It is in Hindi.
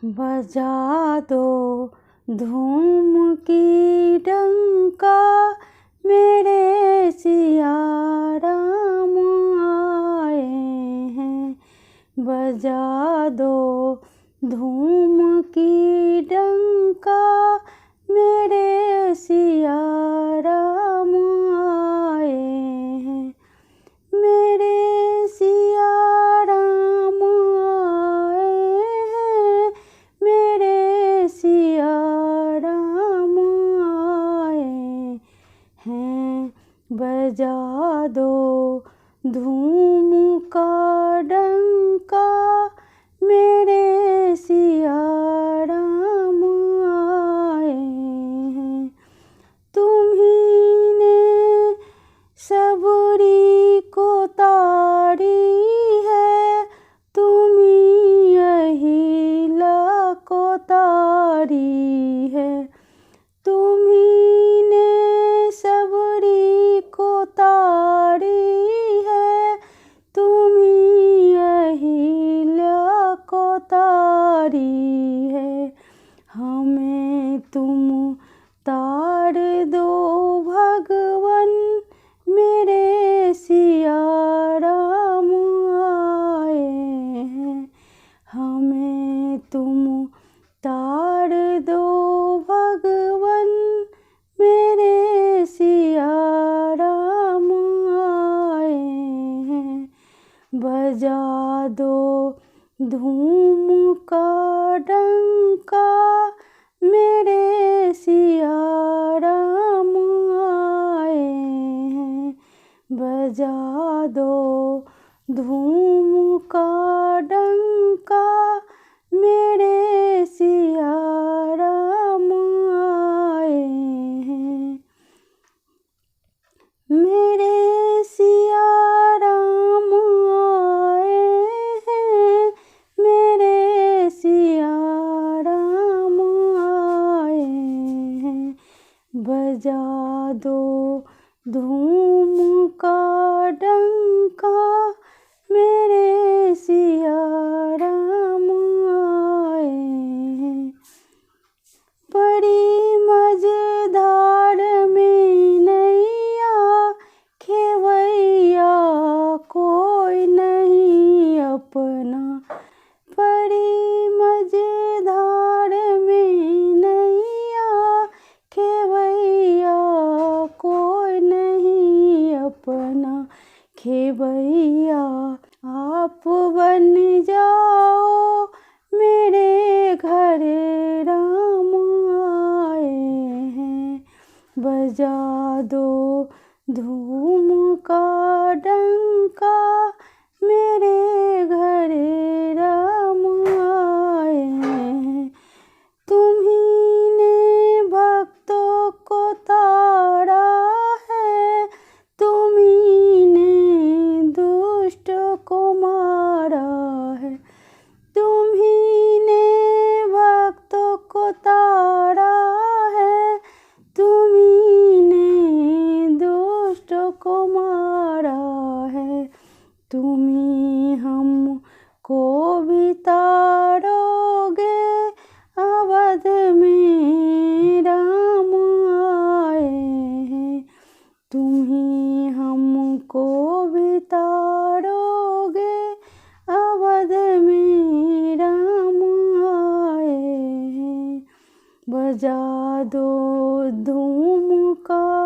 बजा दो धूम की डंका, मेरे सिया राम आए हैं। बजा दो धूम की डंका, मेरे सिया राम आए हैं। मेरे सिया राम आए हैं, मेरे सिया राम आए हैं। बजा दो धूम का डंका, मेरे सिया राम आए हैं। तुम्हीं ने सबरी को तारी है, तुम्हीं अहिला को तारी है। तुम्हीं ने सबरी को तारी है, तुम्हीं अहिल्या को तारी है। हमें तुम तार दो भगवन, मेरे सिया राम आए हैं। हमें तुम तार दो भगवन, मेरे सिया राम आए हैं। बजा दो धूम का डंका, मेरे सिया राम आए हैं। बजा दो धूम का डंका, मेरे सिया राम आए हैं। मेरे सिया राम आए हैं, मेरे सिया राम आए हैं। बजा दो धूम का डंका, मेरे सिया राम आए हैं। बड़ी मझधार में नैया, खेवैया कोई नहीं अपना। बड़ी मझधार में नैया, खेवैया कोई नहीं अपना। खेवैया आप बन जाओ, मेरे घर राम आए हैं। बजा दो धूम का डंका, मेरे घर राम आए हैं। तुम्हीं ने भक्तों को तारा है, तुम्हीं ने दुष्ट को मारा है। तुम्हीं ने भक्तों को तारा है, तुम्हीं ने दुष्ट को मारा है। तुम्हीं हमको भी तारोगे, अवध में राम आए हैं। तुम्हीं हमको भी तारोगे, अवध में राम आए हैं। बजा दो धूम का